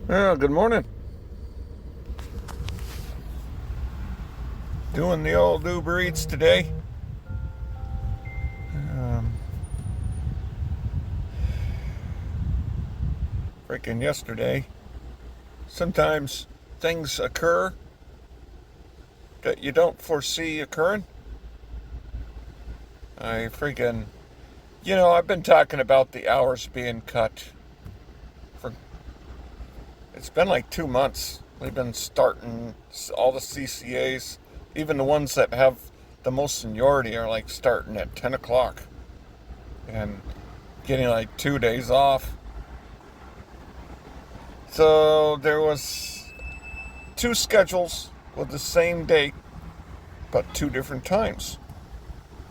Yeah, good morning. Doing the old Uber Eats today. Um, Freaking yesterday. Sometimes things occur that you don't foresee occurring. I freaking, I've been talking about the hours being cut for, it's been like 2 months. We've been starting all the CCAs, even the ones that have the most seniority are like starting at 10 o'clock and getting like 2 days off. So there was two schedules with the same date, but two different times.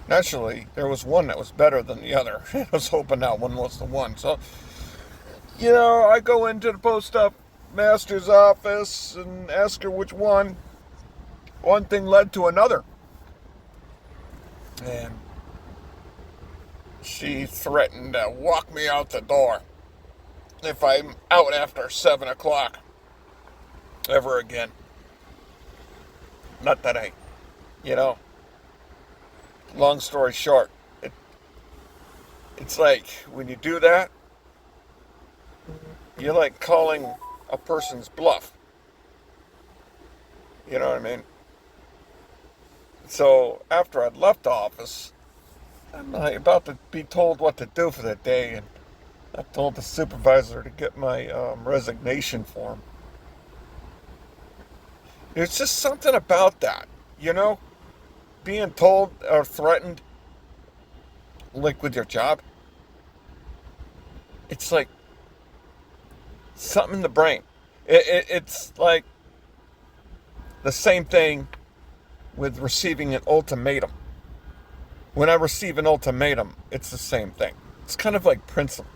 Naturally, there was one that was better than the other. I was hoping that one was the one. So, I go into the post-up master's office and ask her which one. One thing led to another. And she threatened to walk me out the door if I'm out after 7 o'clock ever again. Not that you know, long story short, it's like when you do that, you're like calling a person's bluff. You know what I mean? So after I'd left the office, I'm like about to be told what to do for the day, and I told the supervisor to get my resignation form. There's just something about that, you know, being told or threatened, like with your job. It's like something in the brain. It's like the same thing with receiving an ultimatum. When I receive an ultimatum, it's the same thing. It's kind of like principle.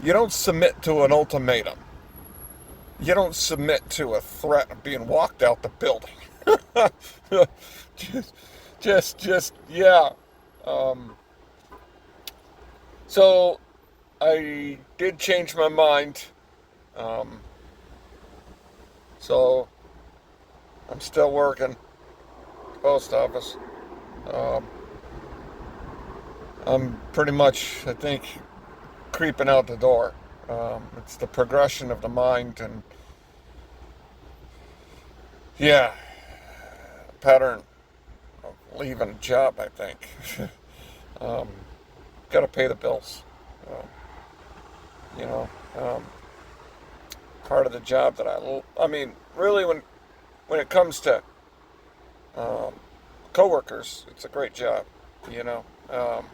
You don't submit to an ultimatum. You don't submit to a threat of being walked out the building. just, yeah. Um, so I did change my mind. Um, so I'm still working post office. Um, I'm pretty much, I think, creeping out the door. It's the progression of the mind, and yeah, pattern of leaving a job. I think um, got to pay the bills. Uh, you know, um, part of the job that I mean, really, when it comes to um, coworkers, it's a great job. You know, um,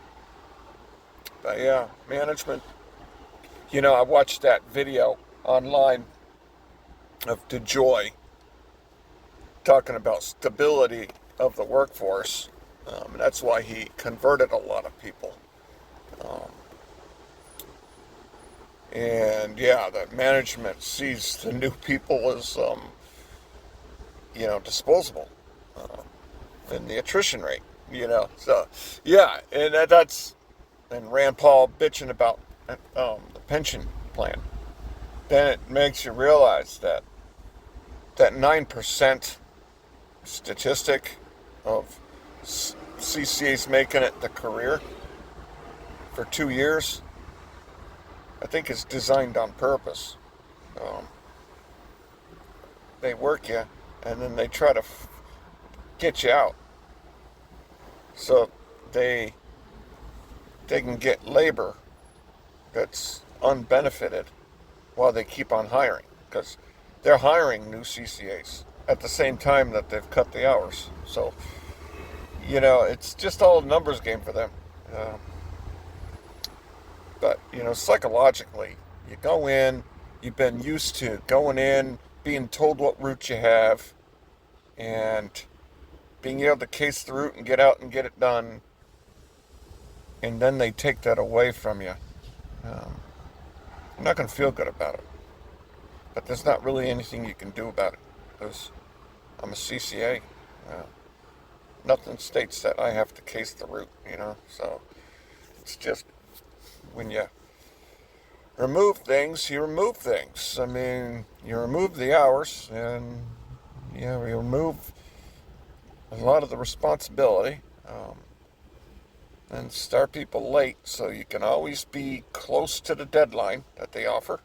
but yeah, management. I watched that video online of DeJoy talking about stability of the workforce. And that's why he converted a lot of people. Um, and yeah, the management sees the new people as, disposable in the attrition rate. So yeah, and and Rand Paul bitching about the pension plan. Then it makes you realize that 9% statistic of CCAs making it the career for 2 years, I think is designed on purpose. Um, they work you, and then they try to get you out, so they they can get labor that's unbenefited while they keep on hiring, because they're hiring new CCAs at the same time that they've cut the hours. So it's just all a numbers game for them. Uh, But, psychologically, you go in, you've been used to going in, being told what route you have, and being able to case the route and get out and get it done, and then they take that away from you. Um, you're not going to feel good about it. But there's not really anything you can do about it, because I'm a CCA. Nothing states that I have to case the route, so it's just when you remove things, you remove things. I mean, you remove the hours, and you remove a lot of the responsibility, and start people late so you can always be close to the deadline that they offer,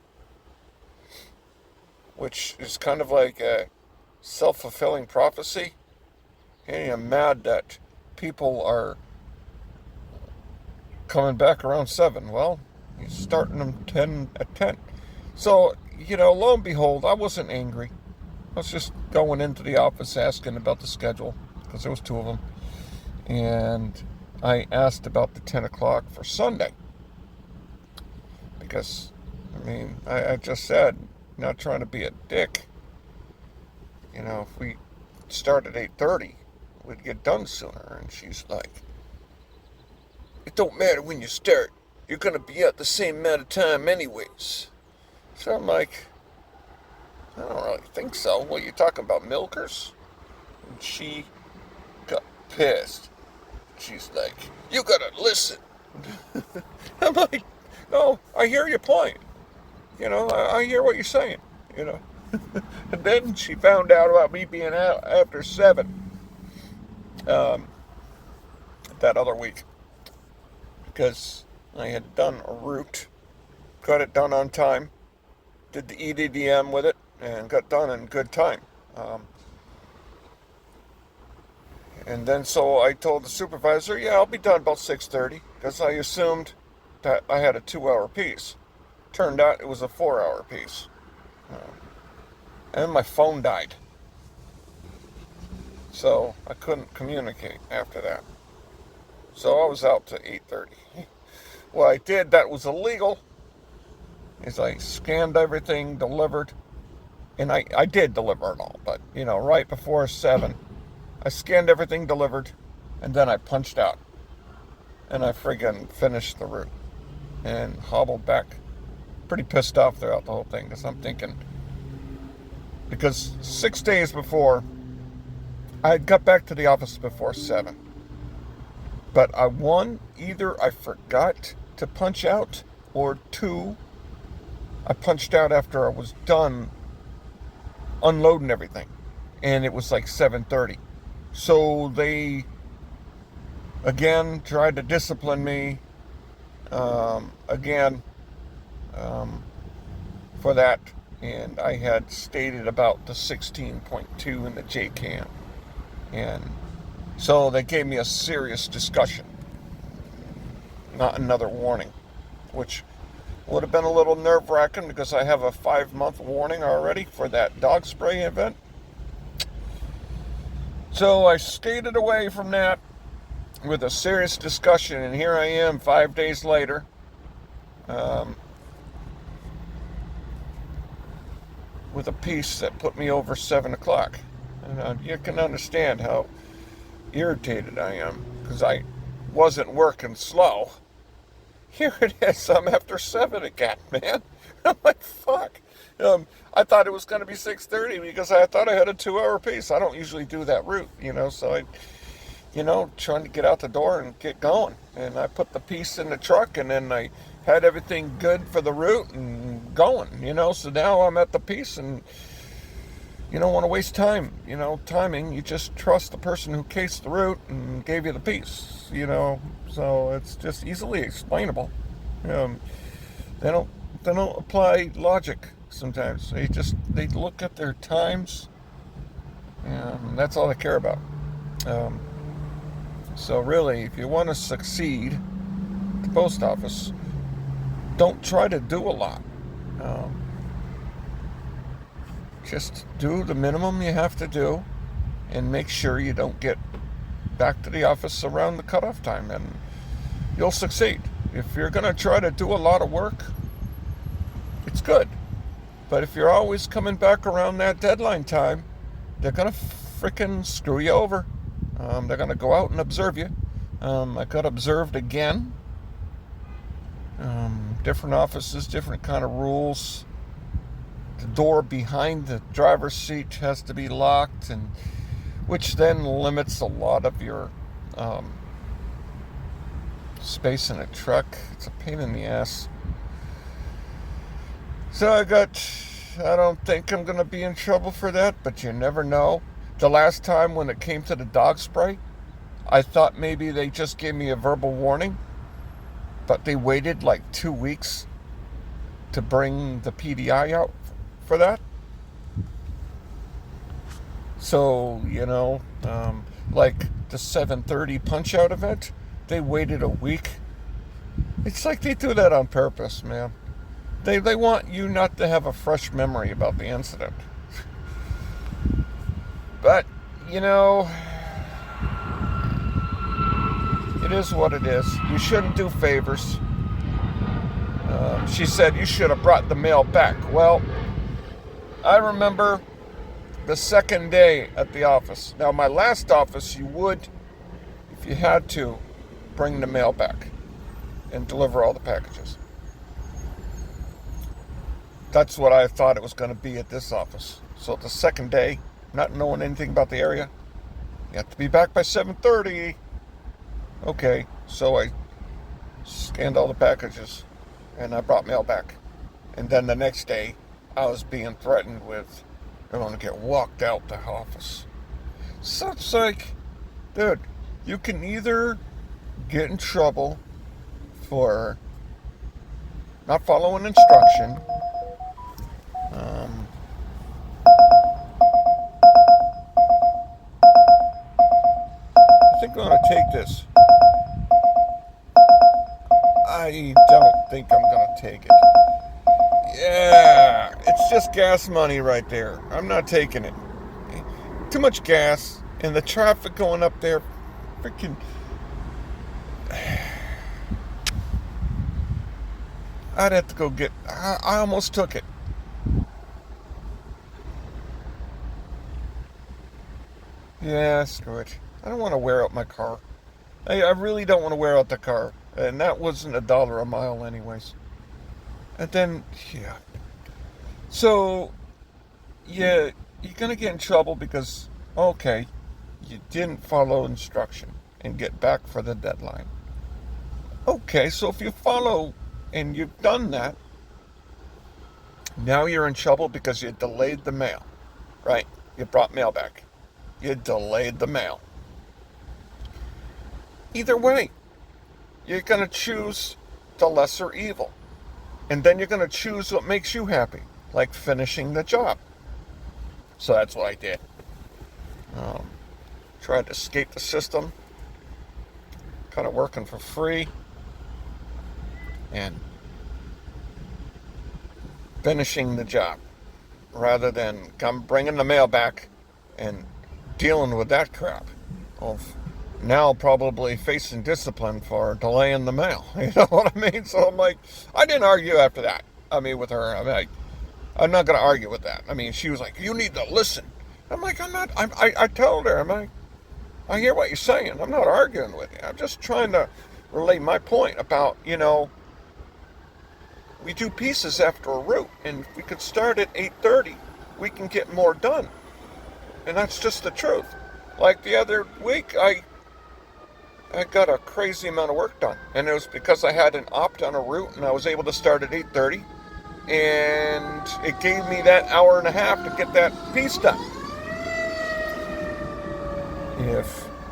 which is kind of like a self-fulfilling prophecy. And you're mad that people are coming back around 7. Well, you're starting them 10 at 10. So, lo and behold, I wasn't angry. I was just going into the office asking about the schedule, because there was 2 of them. And I asked about the 10 o'clock for Sunday. Because, I just said, not trying to be a dick. If we start at 8:30, we'd get done sooner. And she's like, it don't matter when you start. You're going to be out the same amount of time anyways. So I'm like, I don't really think so. What are you talking about, milkers? And she got pissed. She's like, you gotta listen. I'm like, no, I hear your point. I hear what you're saying. And then she found out about me being out after 7 that other week, because I had done a route, got it done on time, did the EDDM with it, and got done in good time. And then so I told the supervisor, yeah, I'll be done about 6:30, because I assumed that I had a 2-hour piece. Turned out it was a 4-hour piece. And my phone died. So I couldn't communicate after that. So I was out to 8:30. What I did that was illegal is I scanned everything, delivered, and I did deliver it all, but, right before 7, I scanned everything, delivered, and then I punched out. And I friggin' finished the route and hobbled back. Pretty pissed off throughout the whole thing, because I'm thinking, because 6 days before, I had got back to the office before 7. But either I forgot to punch out, or 2, I punched out after I was done unloading everything. And it was like 7:30. So they, again, tried to discipline me, again, for that. And I had stated about the 16.2 in the JCAM. And so they gave me a serious discussion, not another warning, which would have been a little nerve-wracking, because I have a 5-month warning already for that dog spray event. So I skated away from that with a serious discussion, and here I am 5 days later, with a piece that put me over 7 o'clock. And you can understand how irritated I am, because I wasn't working slow. Here it is, I'm after 7 again, man. I'm like, fuck. I thought it was going to be 6:30, because I thought I had a 2-hour piece. I don't usually do that route, so I, trying to get out the door and get going. And I put the piece in the truck, and then I had everything good for the route and going, So now I'm at the piece, and you don't want to waste time, timing. You just trust the person who cased the route and gave you the piece, So it's just easily explainable. They don't apply logic sometimes. They look at their times, and that's all they care about. So really, if you want to succeed at the post office, don't try to do a lot. Just do the minimum you have to do, and make sure you don't get back to the office around the cutoff time, and you'll succeed. If you're going to try to do a lot of work, it's good. But if you're always coming back around that deadline time, they're going to frickin' screw you over. They're going to go out and observe you. I got observed again. Different offices, different kind of rules. The door behind the driver's seat has to be locked, and which then limits a lot of your space in a truck. It's a pain in the ass. So I don't think I'm going to be in trouble for that, but you never know. The last time when it came to the dog spray, I thought maybe they just gave me a verbal warning, but they waited like 2 weeks to bring the PDI out for that. So, like the 7:30 punch out event, they waited a week. It's like they do that on purpose, man. They want you not to have a fresh memory about the incident. But, you know, it is what it is. You shouldn't do favors. She said you should have brought the mail back. Well, I remember the second day at the office. Now, my last office, you would, if you had to, bring the mail back and deliver all the packages. That's what I thought it was going to be at this office. So the second day, not knowing anything about the area, you have to be back by 7:30. Okay, so I scanned all the packages and I brought mail back. And then the next day, I was being threatened with, I'm going to get walked out the office. So it's like, dude, you can either get in trouble for not following instruction, I think I'm going to take this. I don't think I'm going to take it. Yeah, it's just gas money right there. I'm not taking it. Too much gas, and the traffic going up there, freaking. I'd have to go get. I almost took it. Yeah, screw it. I don't want to wear out my car. I really don't want to wear out the car. And that wasn't $1 a mile, anyways. And then, yeah. So, yeah, you're going to get in trouble because, okay, you didn't follow instruction and get back for the deadline. Okay, so if you follow and you've done that, now you're in trouble because you delayed the mail, right? You brought mail back. You delayed the mail. Either way, you're going to choose the lesser evil. And then you're going to choose what makes you happy, like finishing the job. So that's what I did. Tried to escape the system, kind of working for free, and finishing the job rather than come bringing the mail back and dealing with that crap of now probably facing discipline for delaying the mail. You know what I mean? So I'm like, I didn't argue after that. I mean, with her, I'm not going to argue with that. I mean, she was like, you need to listen. I'm like, I'm not, I told her, I'm like, I hear what you're saying. I'm not arguing with you. I'm just trying to relay my point about, we do pieces after a route, and if we could start at 8:30, we can get more done. And that's just the truth. Like the other week, I got a crazy amount of work done, and it was because I had an opt on a route, and I was able to start at 8:30, and it gave me that hour and a half to get that piece done.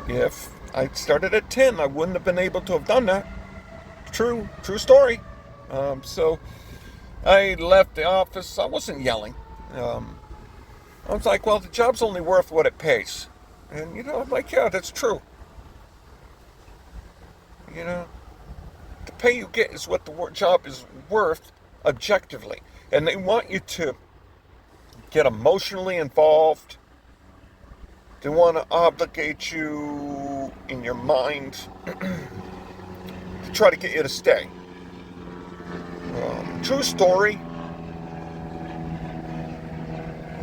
If I started at 10, I wouldn't have been able to have done that. True story. So I left the office. I wasn't yelling. I was like, well, the job's only worth what it pays. And, I'm like, yeah, that's true. The pay you get is what the job is worth objectively. And they want you to get emotionally involved. They want to obligate you in your mind to try to get you to stay. True story.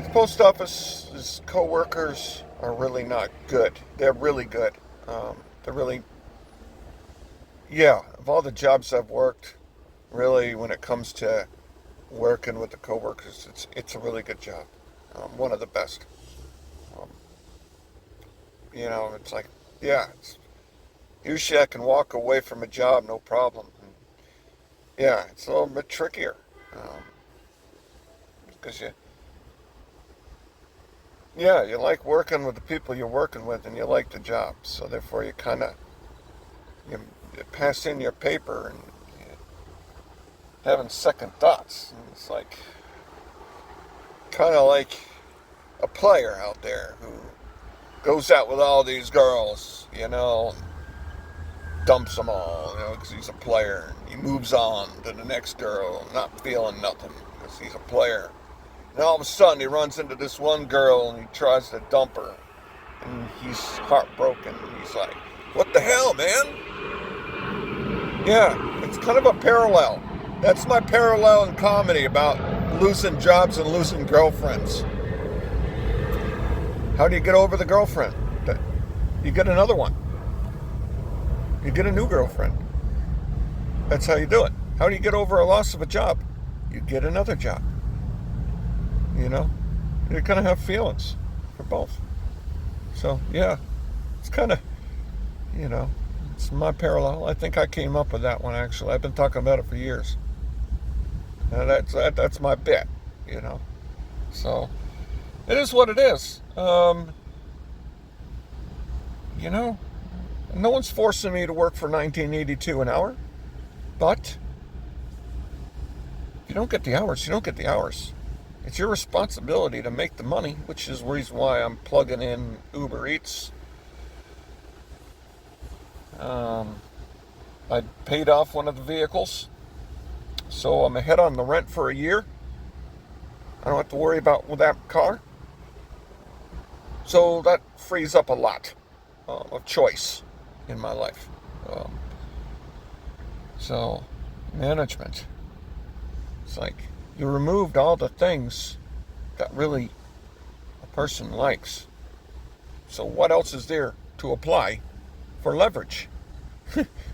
The post office's co-workers are really not good. They're really good. They're really, yeah, of all the jobs I've worked, really, when it comes to working with the co-workers, it's a really good job. One of the best. Um, it's like, yeah, usually I can walk away from a job, no problem. And yeah, it's a little bit trickier. because yeah, you like working with the people you're working with, and you like the job. So therefore, you pass in your paper and you're having second thoughts. And it's like kind of like a player out there who goes out with all these girls, dumps them all, because he's a player. He moves on to the next girl, not feeling nothing because he's a player. And all of a sudden, he runs into this one girl and he tries to dump her. And he's heartbroken. He's like, what the hell, man? Yeah, it's kind of a parallel. That's my parallel in comedy about losing jobs and losing girlfriends. How do you get over the girlfriend? You get another one. You get a new girlfriend. That's how you do it. How do you get over a loss of a job? You get another job. You kind of have feelings for both. So, yeah, it's kind of, it's my parallel. I think I came up with that one, actually. I've been talking about it for years. And that's my bit, So, it is what it is. No one's forcing me to work for $19.82 an hour. But if you don't get the hours, you don't get the hours. It's your responsibility to make the money, which is the reason why I'm plugging in Uber Eats. I paid off one of the vehicles, so I'm ahead on the rent for a year. I don't have to worry about with that car. So that frees up a lot of choice in my life. So, management. It's like you removed all the things that really a person likes. So what else is there to apply for leverage?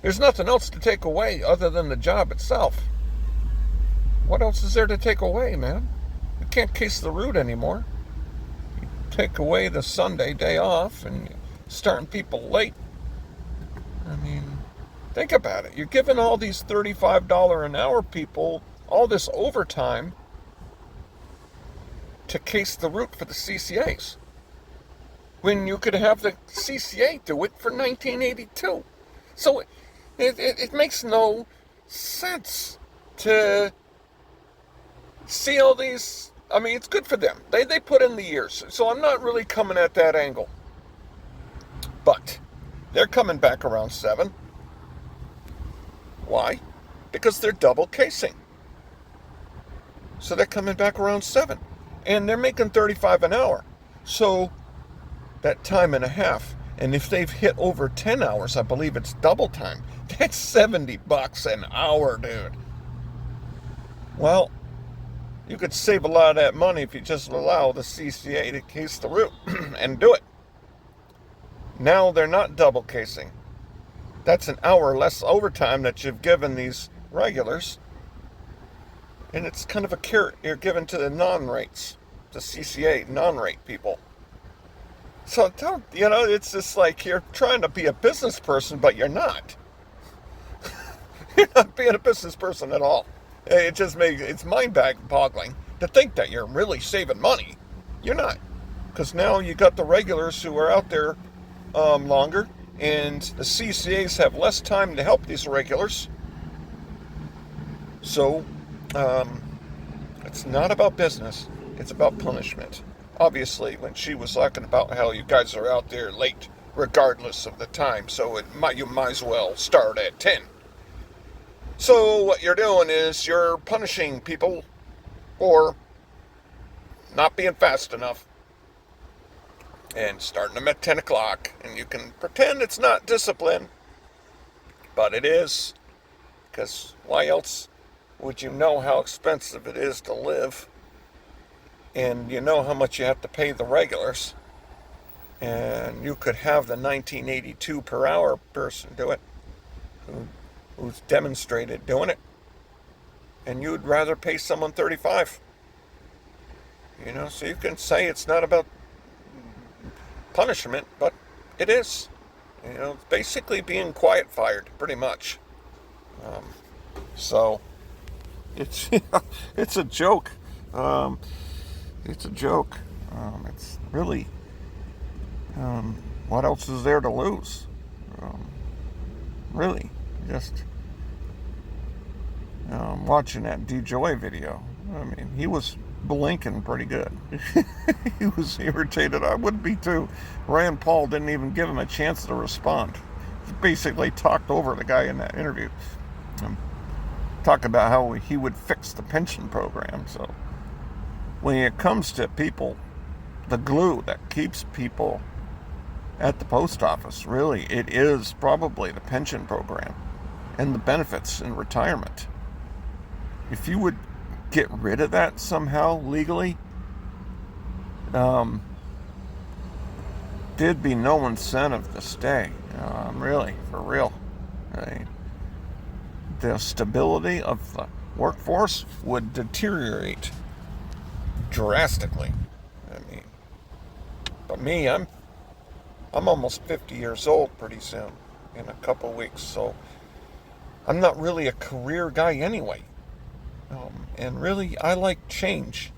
There's nothing else to take away other than the job itself. What else is there to take away, man? You can't case the root anymore. You take away the Sunday day off and starting people late. I mean, think about it. You're giving all these $35 an hour people all this overtime to case the root for the CCAs, when you could have the CCA do it for $19.82. So it makes no sense to see all these. I mean, it's good for them. They put in the years. So I'm not really coming at that angle. But they're coming back around 7. Why? Because they're double casing. So they're coming back around 7. And they're making $35 an hour. So that time and a half. And if they've hit over 10 hours, I believe it's double time. That's $70 an hour, dude. Well, you could save a lot of that money if you just allow the CCA to case the root and do it. Now they're not double casing. That's an hour less overtime that you've given these regulars. And it's kind of a carrot you're giving to the non-rates, the CCA non-rate people. So it's just like you're trying to be a business person, but you're not. You're not being a business person at all. It's mind-boggling to think that you're really saving money. You're not. Because now you got the regulars who are out there longer, and the CCAs have less time to help these regulars. So, it's not about business. It's about punishment. Obviously, when she was talking about how you guys are out there late, regardless of the time, so you might as well start at 10. So what you're doing is you're punishing people for not being fast enough and starting them at 10 o'clock. And you can pretend it's not discipline, but it is. Because why else would you know how expensive it is to live? And you know how much you have to pay the regulars. And you could have the $19.82 per hour person do it, who's demonstrated doing it. And you'd rather pay someone $35. So you can say it's not about punishment, but it is. It's basically being quiet fired, pretty much. So it's it's a joke. It's a joke. It's really, what else is there to lose? Um, really, just watching that DJoy video. I mean, he was blinking pretty good. He was irritated. I would be too. Rand Paul didn't even give him a chance to respond. He basically talked over the guy in that interview. Talk about how he would fix the pension program. So when it comes to people, the glue that keeps people at the post office, really, it is probably the pension program and the benefits in retirement. If you would get rid of that somehow legally, there'd be no incentive to stay. Really, for real. The stability of the workforce would deteriorate drastically. I mean, but me, I'm almost 50 years old pretty soon, in a couple weeks, so I'm not really a career guy anyway. And really, I like change.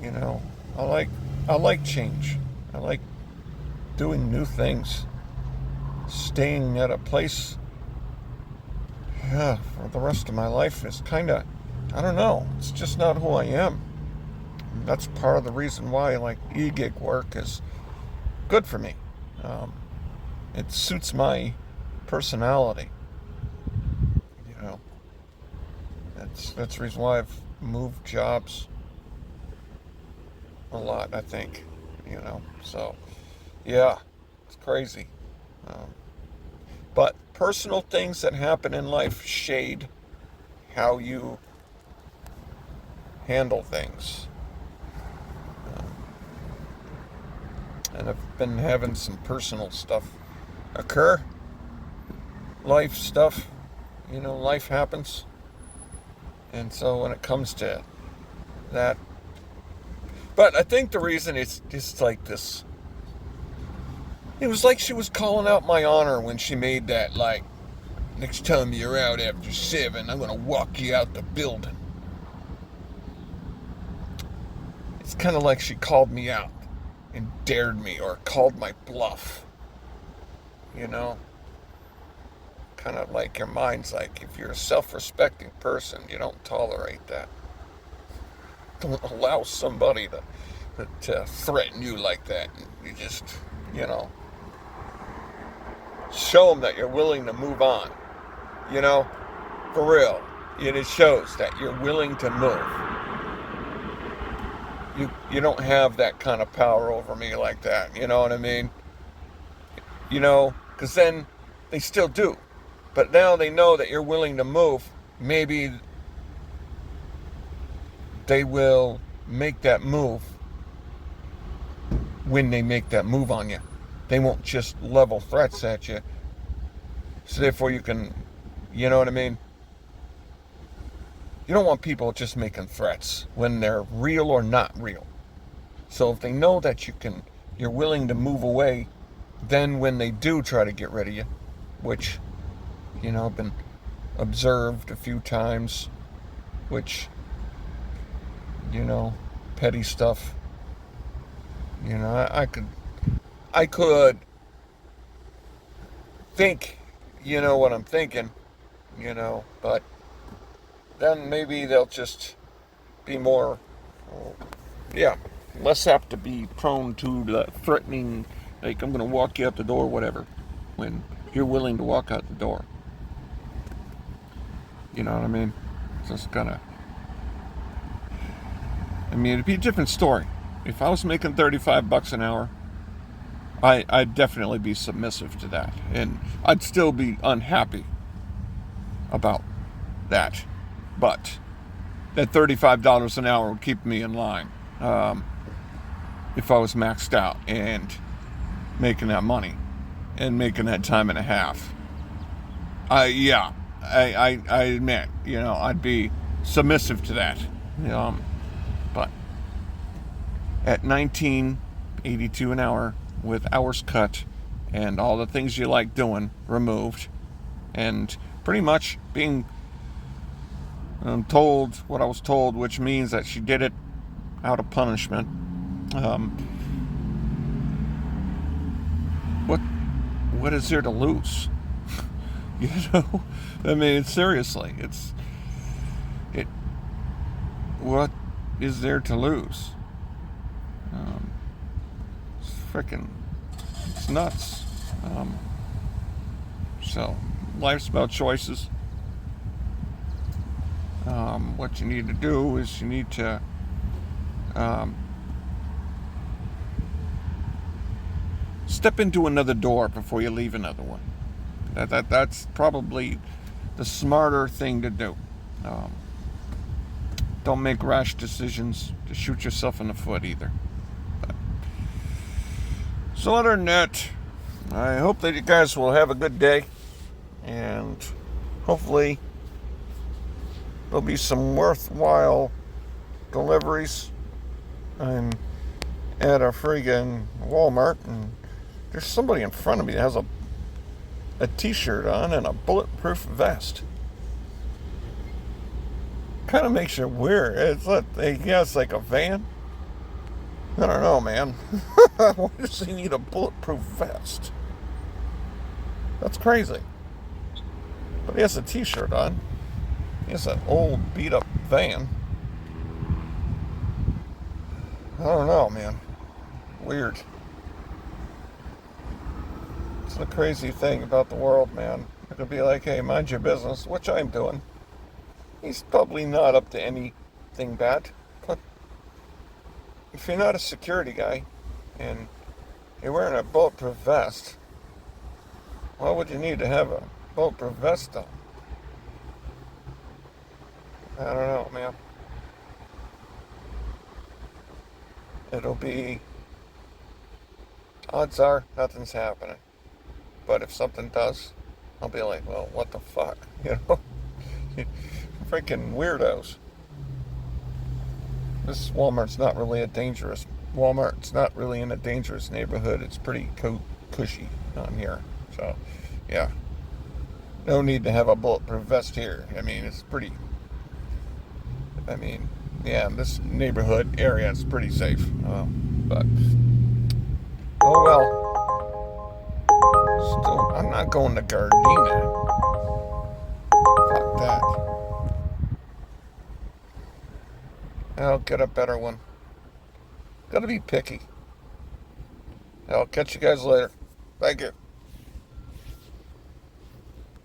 You know, I like change. I like doing new things. Staying at a place, for the rest of my life is kind of, I don't know, it's just not who I am. And that's part of the reason why, like, e-gig work is good for me. It suits my personality. You know, that's the reason why I've moved jobs a lot, I think. You know, so yeah, it's crazy. But personal things that happen in life shade how you handle things. And I've been having some personal stuff occur. Life stuff. You know, life happens. And so when it comes to that. But I think the reason it's just like this. It was like she was calling out my honor when she made that, like, next time you're out after 7, I'm going to walk you out the building. It's kind of like she called me out and dared me or called my bluff. You know? Kind of like your mind's like, if you're a self-respecting person, you don't tolerate that. Don't allow somebody to threaten you like that. You just, you know, show them that you're willing to move on. You know, for real. It shows that you're willing to move. You don't have that kind of power over me like that. You know what I mean? You know, because then they still do. But now they know that you're willing to move. Maybe they will make that move when they make that move on you. They won't just level threats at you. So therefore you can, you know what I mean? You don't want people just making threats when they're real or not real. So if they know that you're willing to move away, then when they do try to get rid of you, which, you know, I've been observed a few times, which, you know, petty stuff. You know, I could think, you know what I'm thinking, you know, but then maybe they'll just be more, less apt to be prone to the threatening, like, I'm going to walk you out the door, whatever, when you're willing to walk out the door. You know what I mean? Just kind of, it'd be a different story. If I was making $35 an hour, I'd definitely be submissive to that. And I'd still be unhappy about that. But that $35 an hour would keep me in line. If I was maxed out and making that money and making that time and a half. I admit, you know, I'd be submissive to that. But at $19.82 an hour with hours cut and all the things you like doing removed and pretty much being I'm told what I was told, which means that she did it out of punishment. Um, what what is there to lose? You know, I mean, seriously, it. What is there to lose? Um, it's freaking, it's nuts. Um, so, life's about choices. What you need to do is you need to um, step into another door before you leave another one. That's probably the smarter thing to do. Um, don't make rash decisions to shoot yourself in the foot either. But, so other than that, I hope that you guys will have a good day, and hopefully there'll be some worthwhile deliveries. I'm at a friggin' Walmart, and there's somebody in front of me that has a t-shirt on and a bulletproof vest. Kind of makes you weird. It's like a van. I don't know, man. Why does he need a bulletproof vest? That's crazy. But he has a t-shirt on. He has an old beat-up van. I don't know, man. Weird. It's the crazy thing about the world, man. It could be like, hey, mind your business, which I'm doing. He's probably not up to anything bad. But if you're not a security guy and you're wearing a bulletproof vest, why would you need to have a bulletproof vest on? I don't know, man. It'll be, odds are nothing's happening. But if something does, I'll be like, well, what the fuck? You know? Freaking weirdos. This Walmart's not really a dangerous Walmart. It's not really in a dangerous neighborhood. It's pretty cushy on here. So, yeah. No need to have a bulletproof vest here. I mean, it's pretty. I mean, yeah, this neighborhood area is pretty safe. But, oh well. Still, I'm not going to Gardena. Fuck that. I'll get a better one. Gotta be picky. I'll catch you guys later. Thank you.